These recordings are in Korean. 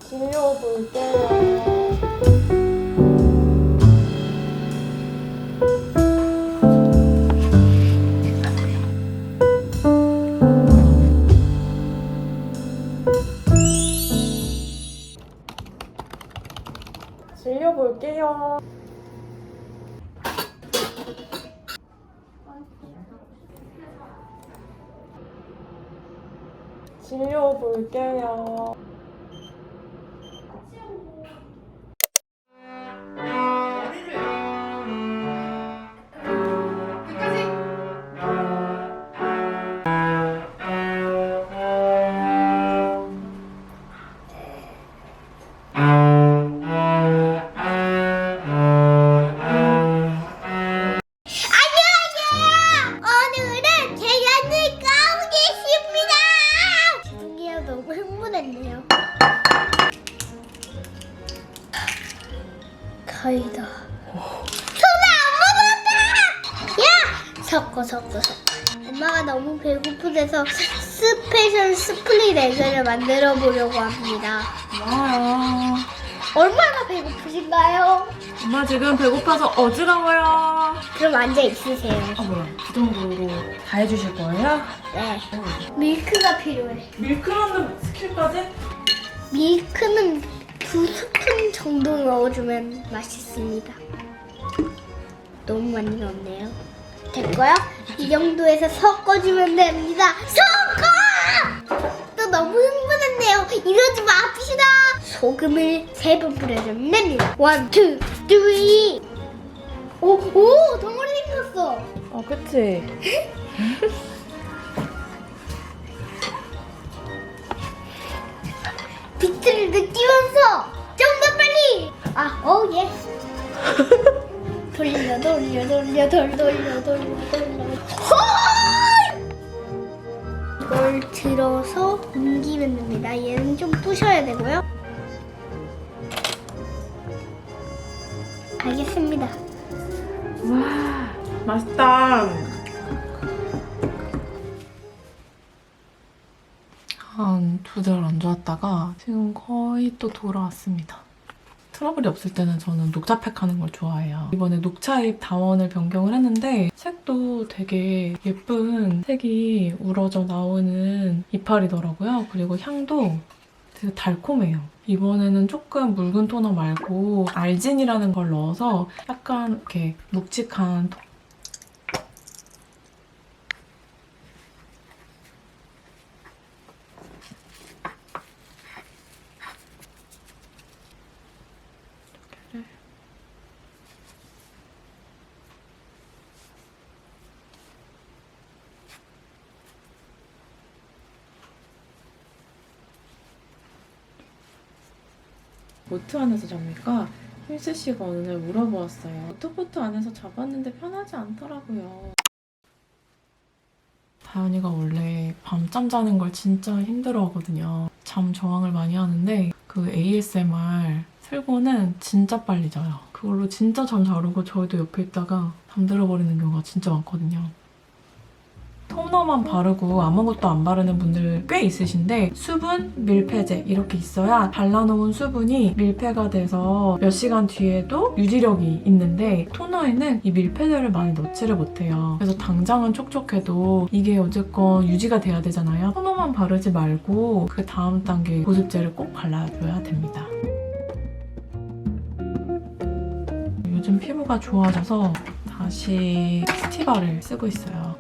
질려볼게요. 질려볼게요. 질려볼게요. 오늘은 계란을 까보겠습니다. 죄송해요, 너무 흥분했네요. 거의다. 손에 안 묻었다. 야, 섞어. 엄마가 너무 배고프대서 스페셜 스플릿 에그를 만들어 보려고 합니다. 고마워요. 얼마나 배고프신가요? 엄마 지금 배고파서 어지러워요. 그럼 앉아 있으세요. 뭐야? 그 정도로 다 해주실 거예요? 네. 밀크가 필요해. 밀크라는 스킬까지? 밀크는 2스푼 정도 넣어주면 맛있습니다. 너무 많이 넣었네요. 됐고요. 이 정도에서 섞어주면 됩니다. 섞어! 또 너무 흥분했네요. 이러지 맙시다. 소금을 3번 뿌려주면 됩니다. 1, 2, 3. 오, 덩어리 생겼어. 그치? 비트를 느끼면서 좀 더 빨리. 예. 돌려. 이걸 들어서 옮기면 됩니다. 얘는 좀 부셔야 되고요. 알겠습니다. 와, 맛있다. 한 2달 안 좋았다가 지금 거의 또 돌아왔습니다. 트러블이 없을 때는 저는 녹차팩 하는 걸 좋아해요. 이번에 녹차잎 다원을 변경을 했는데 색도 되게 예쁜 색이 우러져 나오는 이파리더라고요. 그리고 향도 되게 달콤해요. 이번에는 조금 묽은 토너 말고 알진이라는 걸 넣어서 약간 이렇게 묵직한 보트 안에서 잡니까? 힐스 씨가 어느 날 물어보았어요. 보트 안에서 잡았는데 편하지 않더라고요. 다현이가 원래 밤잠 자는 걸 진짜 힘들어하거든요. 잠 저항을 많이 하는데 그 ASMR 틀고는 진짜 빨리 자요. 그걸로 진짜 잠 잘 오고 저희도 옆에 있다가 잠들어 버리는 경우가 진짜 많거든요. 토너만 바르고 아무것도 안 바르는 분들 꽤 있으신데 수분, 밀폐제 이렇게 있어야 발라놓은 수분이 밀폐가 돼서 몇 시간 뒤에도 유지력이 있는데 토너에는 이 밀폐제를 많이 넣지를 못해요. 그래서 당장은 촉촉해도 이게 어쨌건 유지가 돼야 되잖아요. 토너만 바르지 말고 그 다음 단계 보습제를 꼭 발라줘야 됩니다. 요즘 피부가 좋아져서 다시 스티바를 쓰고 있어요.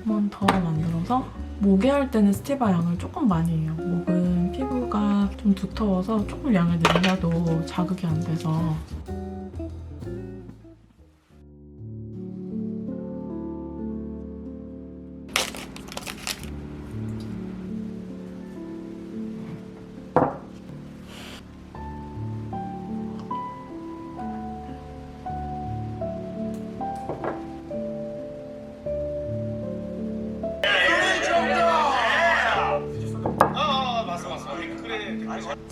한 번 더 만들어서 목에 할 때는 스티바 양을 조금 많이 해요. 목은 피부가 좀 두터워서 조금 양을 늘려도 자극이 안 돼서.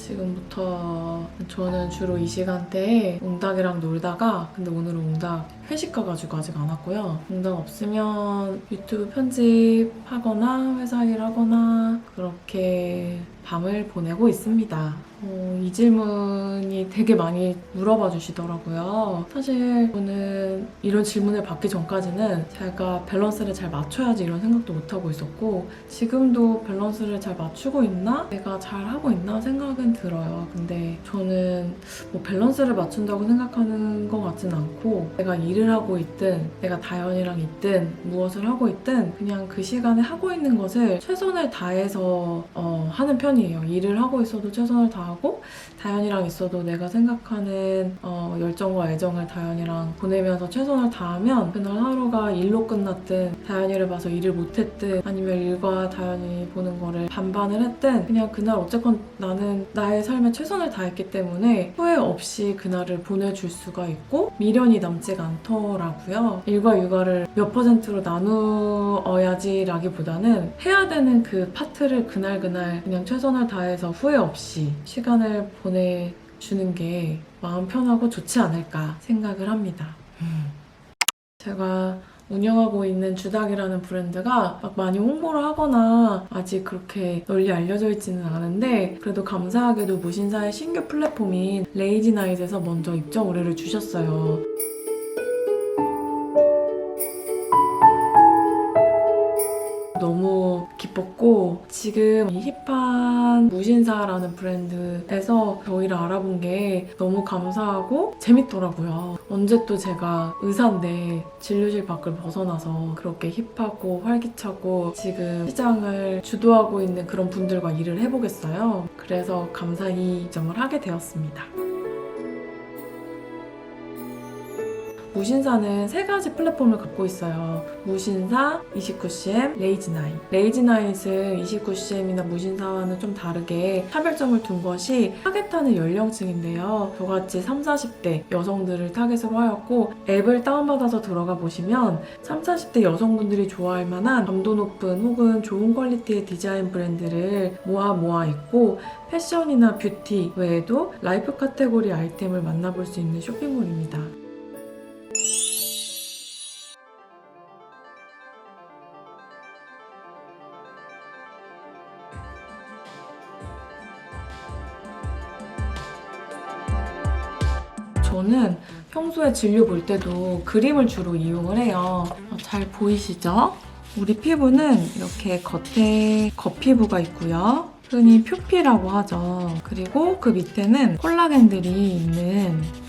지금부터 저는 주로 이 시간대에 웅닭이랑 놀다가 근데 오늘은 웅닭 회식 가가지고 아직 안 왔고요. 웅닭 없으면 유튜브 편집하거나 회사 일하거나 그렇게 밤을 보내고 있습니다. 이 질문이 되게 많이 물어봐 주시더라고요. 사실 저는 이런 질문을 받기 전까지는 제가 밸런스를 잘 맞춰야지 이런 생각도 못하고 있었고 지금도 밸런스를 잘 맞추고 있나? 내가 잘 하고 있나? 생각은 들어요. 근데 저는 뭐 밸런스를 맞춘다고 생각하는 것 같진 않고 내가 일을 하고 있든 내가 다현이랑 있든 무엇을 하고 있든 그냥 그 시간에 하고 있는 것을 최선을 다해서 하는 편이에요. 일을 하고 있어도 최선을 다하고 다현이랑 있어도 내가 생각하는 열정과 애정을 다현이랑 보내면서 최선을 다하면 그날 하루가 일로 끝났든 다현이를 봐서 일을 못했든 아니면 일과 다현이 보는 거를 반반을 했든 그냥 그날 어쨌건 나는 나의 삶에 최선을 다했기 때문에 후회 없이 그날을 보내줄 수가 있고 미련이 남지가 않더라고요. 일과 육아를 몇 %로 나누어야지 라기보다는 해야 되는 그 파트를 그날 그냥 최선을 다해서 후회 없이 시간을 보내주는 게 마음 편하고 좋지 않을까 생각을 합니다. 제가 운영하고 있는 주닭이라는 브랜드가 막 많이 홍보를 하거나 아직 그렇게 널리 알려져 있지는 않은데 그래도 감사하게도 무신사의 신규 플랫폼인 레이지나잇에서 먼저 입점 의뢰를 주셨어요. 너무 기뻤고 지금 이 힙한 무신사라는 브랜드에서 저희를 알아본 게 너무 감사하고 재밌더라고요. 언제 또 제가 의사인데 진료실 밖을 벗어나서 그렇게 힙하고 활기차고 지금 시장을 주도하고 있는 그런 분들과 일을 해보겠어요. 그래서 감사히 입점을 하게 되었습니다. 무신사는 3가지 플랫폼을 갖고 있어요. 무신사, 29cm, 레이지나잇. 레이지나잇은 29cm이나 무신사와는 좀 다르게 차별점을 둔 것이 타겟하는 연령층인데요. 저같이 30, 40대 여성들을 타겟으로 하였고 앱을 다운받아서 들어가 보시면 30, 40대 여성분들이 좋아할 만한 감도 높은 혹은 좋은 퀄리티의 디자인 브랜드를 모아 있고 패션이나 뷰티 외에도 라이프 카테고리 아이템을 만나볼 수 있는 쇼핑몰입니다. 저는 평소에 진료 볼 때도 그림을 주로 이용을 해요. 잘 보이시죠? 우리 피부는 이렇게 겉에 겉피부가 있고요. 흔히 표피라고 하죠. 그리고 그 밑에는 콜라겐들이 있는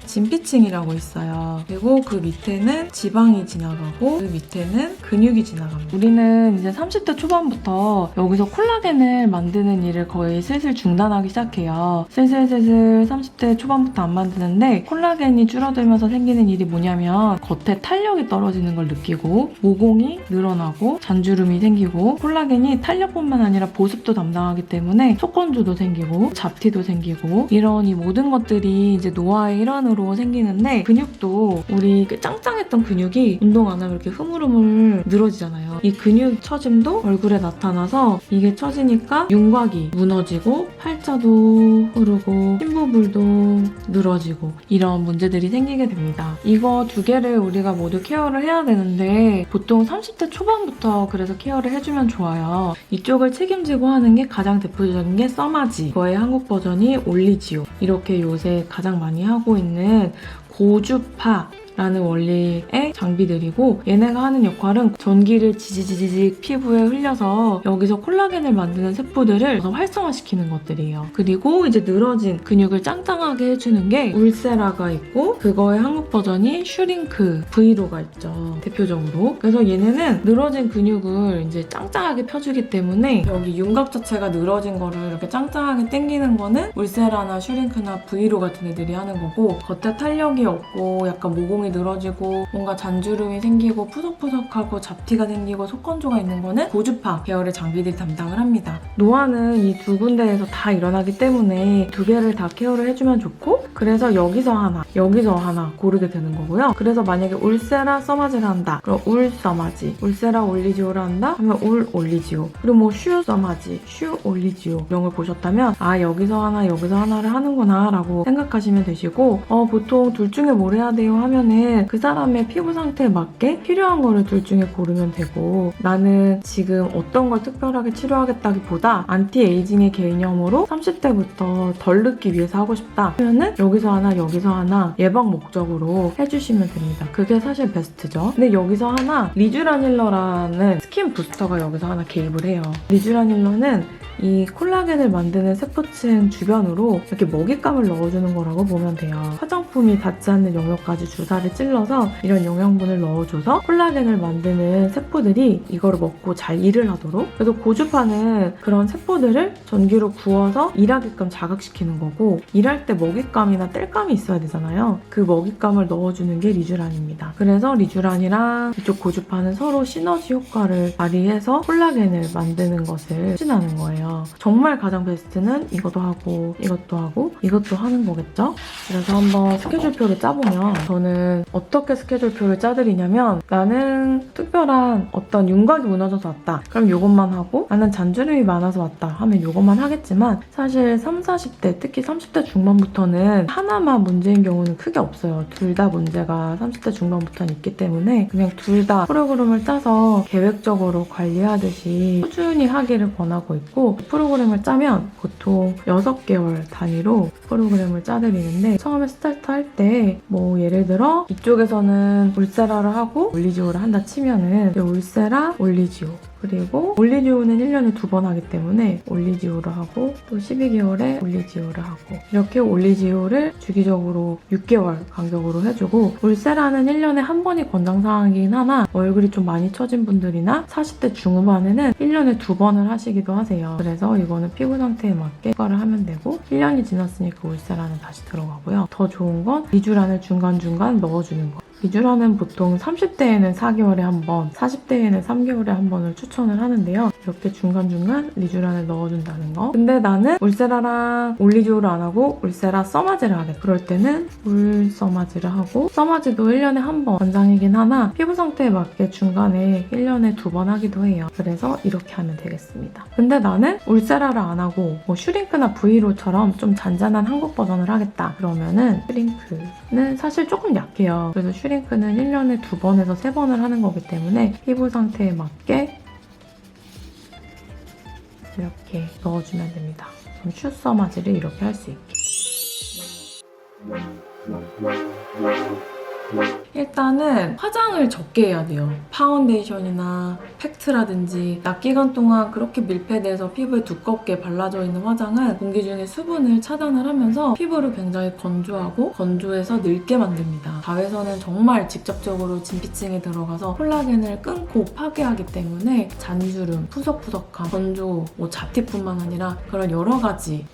진피층이라고 있어요. 그리고 그 밑에는 지방이 지나가고 그 밑에는 근육이 지나갑니다. 우리는 이제 30대 초반부터 여기서 콜라겐을 만드는 일을 거의 슬슬 중단하기 시작해요. 슬슬 30대 초반부터 안 만드는데 콜라겐이 줄어들면서 생기는 일이 뭐냐면 겉에 탄력이 떨어지는 걸 느끼고 모공이 늘어나고 잔주름이 생기고 콜라겐이 탄력뿐만 아니라 보습도 담당하기 때문에 속건조도 생기고 잡티도 생기고 이런 이 모든 것들이 이제 노화의 일환으로 생기는데 근육도 우리 짱짱했던 근육이 운동 안 하면 이렇게 흐물흐물 늘어지잖아요. 이 근육 처짐도 얼굴에 나타나서 이게 처지니까 윤곽이 무너지고 팔자도 흐르고 흰부분도 늘어지고 이런 문제들이 생기게 됩니다. 이거 2개를 우리가 모두 케어를 해야 되는데 보통 30대 초반부터 그래서 케어를 해주면 좋아요. 이쪽을 책임지고 하는 게 가장 대표적인 게 써마지, 그거의 한국 버전이 올리지오. 이렇게 요새 가장 많이 하고 있는 고주파라는 원리의 장비들이고 얘네가 하는 역할은 전기를 지지직 피부에 흘려서 여기서 콜라겐을 만드는 세포들을 더 활성화시키는 것들이에요. 그리고 이제 늘어진 근육을 짱짱하게 해주는 게 울세라가 있고 그거의 한국 버전이 슈링크 브이로가 있죠. 대표적으로. 그래서 얘네는 늘어진 근육을 이제 짱짱하게 펴주기 때문에 여기 윤곽 자체가 늘어진 거를 이렇게 짱짱하게 당기는 거는 울세라나 슈링크나 브이로 같은 애들이 하는 거고 겉에 탄력이 없고 약간 모공이 모공이 늘어지고 뭔가 잔주름이 생기고 푸석푸석하고 잡티가 생기고 속건조가 있는 거는 고주파 계열의 장비들이 담당을 합니다. 노화는 이 두 군데에서 다 일어나기 때문에 두 개를 다 케어를 해주면 좋고, 그래서 여기서 하나 고르게 되는 거고요. 그래서 만약에 울세라 써마지를 한다, 그럼 울 써마지, 울세라 올리지오를 한다 하면 울 올리지오, 그리고 뭐 슈 써마지, 슈 올리지오 이런 걸 보셨다면 아, 여기서 하나 여기서 하나를 하는구나 라고 생각하시면 되시고, 보통 둘 중에 뭘 해야 돼요 하면은 그 사람의 피부 상태에 맞게 필요한 거를 둘 중에 고르면 되고, 나는 지금 어떤 걸 특별하게 치료하겠다기보다 안티에이징의 개념으로 30대부터 덜 늙기 위해서 하고 싶다 하면은 여기서 하나 예방 목적으로 해주시면 됩니다. 그게 사실 베스트죠. 근데 여기서 하나 리쥬라닐러라는 스킨 부스터가 여기서 하나 개입을 해요. 리쥬라닐러는 이 콜라겐을 만드는 세포층 주변으로 이렇게 먹잇감을 넣어주는 거라고 보면 돼요. 화장품이 닿지 않는 영역까지 주사를 찔러서 이런 영양분을 넣어줘서 콜라겐을 만드는 세포들이 이거를 먹고 잘 일을 하도록, 그래서 고주파는 그런 세포들을 전기로 구워서 일하게끔 자극시키는 거고, 일할 때 먹잇감이나 땔감이 있어야 되잖아요. 그 먹잇감을 넣어주는 게 리쥬란입니다. 그래서 리쥬란이랑 이쪽 고주파는 서로 시너지 효과를 발휘해서 콜라겐을 만드는 것을 추진하는 거예요. 정말 가장 베스트는 이것도 하고 이것도 하고 이것도 하는 거겠죠? 그래서 한번 스케줄표를 짜보면, 저는 어떻게 스케줄표를 짜드리냐면, 나는 특별한 어떤 윤곽이 무너져서 왔다 그럼 이것만 하고, 나는 잔주름이 많아서 왔다 하면 이것만 하겠지만, 사실 30, 40대 특히 30대 중반부터는 하나만 문제인 경우는 크게 없어요. 둘 다 문제가 30대 중반부터는 있기 때문에 그냥 둘 다 프로그램을 짜서 계획적으로 관리하듯이 꾸준히 하기를 권하고 있고, 프로그램을 짜면 보통 6개월 단위로 프로그램을 짜드리는데, 처음에 스타트 할 때 뭐 예를 들어 이쪽에서는 울세라를 하고 올리지오를 한다 치면은 울세라, 올리지오, 그리고 올리지오는 1년에 2번 하기 때문에 올리지오를 하고, 또 12개월에 올리지오를 하고, 이렇게 올리지오를 주기적으로 6개월 간격으로 해주고, 울세라는 1년에 한 번이 권장사항이긴 하나 얼굴이 좀 많이 처진 분들이나 40대 중후반에는 1년에 2번을 하시기도 하세요. 그래서 이거는 피부 상태에 맞게 효과를 하면 되고, 1년이 지났으니까 울세라는 다시 들어가고요. 더 좋은 건 리쥬란을 중간중간 넣어주는 거. 리쥬란은 보통 30대에는 4개월에 한 번, 40대에는 3개월에 한 번을 추천을 하는데요. 이렇게 중간중간 리쥬란을 넣어준다는 거. 근데 나는 울세라랑 올리지오를 안 하고 울세라 써마지를 하래. 그럴 때는 울 써마지를 하고, 써마지도 1년에 한 번 권장이긴 하나 피부 상태에 맞게 중간에 1년에 2번 하기도 해요. 그래서 이렇게 하면 되겠습니다. 근데 나는 울세라를 안 하고 뭐 슈링크나 브이로처럼 좀 잔잔한 한국 버전을 하겠다 그러면은, 슈링크는 사실 조금 약해요. 그래서 슈링크는 1년에 2번에서 3번을 하는 거기 때문에 피부 상태에 맞게 이렇게 넣어주면 됩니다. 그럼 슈 써마지를 이렇게 할 수 있게. 일단은 화장을 적게 해야 돼요. 파운데이션이나 팩트라든지 낮 기간 동안 그렇게 밀폐돼서 피부에 두껍게 발라져 있는 화장은 공기 중에 수분을 차단을 하면서 피부를 굉장히 건조하고 건조해서 늙게 만듭니다. 자외선은 정말 직접적으로 진피층에 들어가서 콜라겐을 끊고 파괴하기 때문에 잔주름, 푸석푸석함, 건조, 잡티뿐만 아니라 그런 여러 가지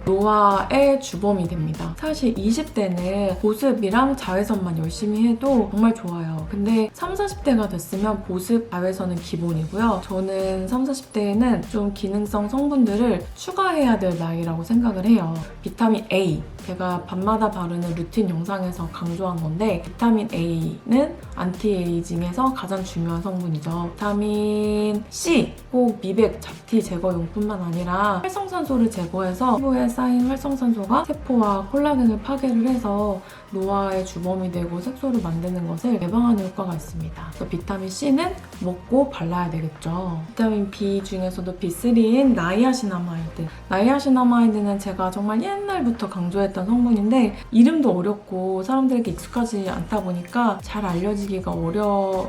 노화의 주범이 됩니다. 사실 20대는 보습이랑 자외선만 열심히 해도 정말 좋아요. 근데 30, 40대가 됐으면 보습, 자외선은 기본이고요. 저는 30, 40대에는 좀 기능성 성분들을 추가해야 될 나이라고 생각을 해요. 비타민 A, 제가 밤마다 바르는 루틴 영상에서 강조한 건데, 비타민 A는 안티에이징에서 가장 중요한 성분이죠. 비타민 C, 꼭 미백, 잡티 제거용뿐만 아니라 활성산소를 제거해서 피부에 쌓인 활성산소가 세포와 콜라겐을 파괴를 해서 노화의 주범이 되고 색소를 만드는 것을 예방하는 효과가 있습니다. 그래서 비타민 C는 먹고 발라야 되겠죠. 비타민 B 중에서도 B3인 나이아신아마이드. 나이아신아마이드는 제가 정말 옛날부터 강조했던 성분인데, 이름도 어렵고 사람들에게 익숙하지 않다 보니까 잘 알려지기가 어려운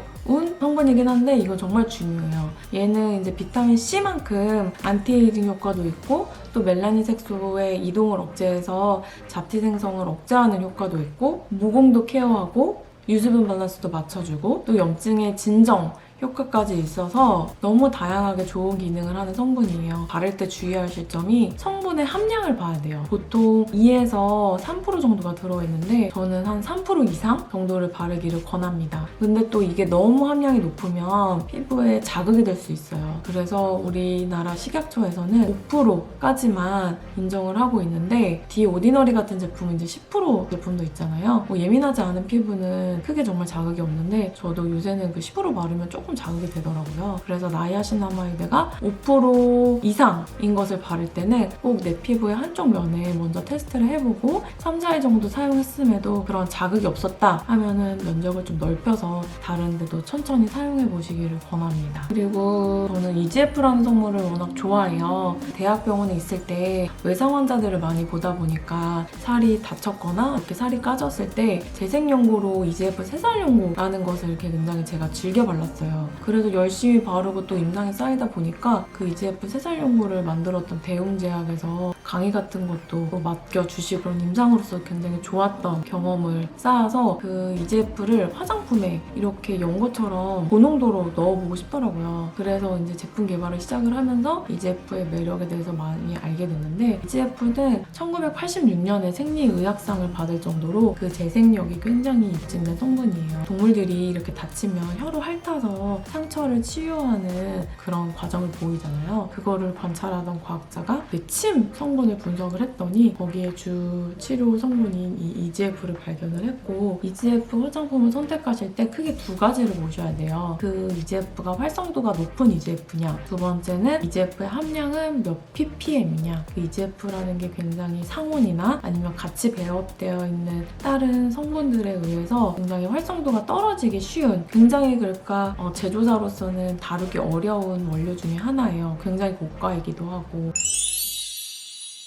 성분이긴 한데, 이거 정말 중요해요. 얘는 이제 비타민 C만큼 안티에이징 효과도 있고, 또 멜라닌 색소의 이동을 억제해서 잡티 생성을 억제하는 효과도 있고, 모공도 케어하고 유수분 밸런스도 맞춰주고, 또 염증의 진정, 효과까지 있어서 너무 다양하게 좋은 기능을 하는 성분이에요. 바를 때 주의하실 점이 성분의 함량을 봐야 돼요. 보통 2에서 3% 정도가 들어있는데 저는 한 3% 이상 정도를 바르기를 권합니다. 근데 또 이게 너무 함량이 높으면 피부에 자극이 될 수 있어요. 그래서 우리나라 식약처에서는 5%까지만 인정을 하고 있는데 디오디너리 같은 제품은 이제 10% 제품도 있잖아요. 뭐 예민하지 않은 피부는 크게 정말 자극이 없는데 저도 요새는 그 10% 바르면 조금 자극이 되더라고요. 그래서 나이아신아마이드가 5% 이상인 것을 바를 때는 꼭 내 피부의 한쪽 면에 먼저 테스트를 해보고 3, 4일 정도 사용했음에도 그런 자극이 없었다 하면은 면적을 좀 넓혀서 다른 데도 천천히 사용해 보시기를 권합니다. 그리고 저는 EGF라는 성분을 워낙 좋아해요. 대학병원에 있을 때 외상 환자들을 많이 보다 보니까 살이 다쳤거나 이렇게 살이 까졌을 때 재생연고로 EGF 새살연고라는 것을 이렇게 굉장히 제가 즐겨 발랐어요. 그래서 열심히 바르고 또 임상이 쌓이다 보니까 그 EGF 새살연고를 만들었던 대웅제약에서 강의 같은 것도 맡겨주시고 그런 임상으로서 굉장히 좋았던 경험을 쌓아서 그 EGF를 화장품에 이렇게 연고처럼 고농도로 넣어보고 싶더라고요. 그래서 이제 제품 개발을 시작을 하면서 EGF의 매력에 대해서 많이 알게 됐는데 EGF는 1986년에 생리의학상을 받을 정도로 그 재생력이 굉장히 입증된 성분이에요. 동물들이 이렇게 다치면 혀로 핥아서 상처를 치유하는 그런 과정을 보이잖아요. 그거를 관찰하던 과학자가 그 침 성분을 분석을 했더니 거기에 주 치료 성분인 이 EGF를 발견을 했고 EGF 화장품을 선택하실 때 크게 두 가지를 보셔야 돼요. 그 EGF가 활성도가 높은 EGF냐, 두 번째는 EGF의 함량은 몇 ppm이냐. 그 EGF라는 게 굉장히 상온이나 아니면 같이 배합되어 있는 다른 성분들에 의해서 굉장히 활성도가 떨어지기 쉬운, 굉장히 그러니까 제조사로서는 다루기 어려운 원료 중에 하나예요. 굉장히 고가이기도 하고.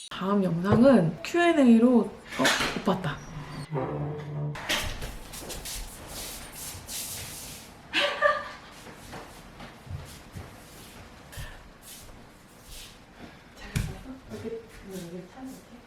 다음 영상은 Q&A로 못 봤다. 여기 찾을게.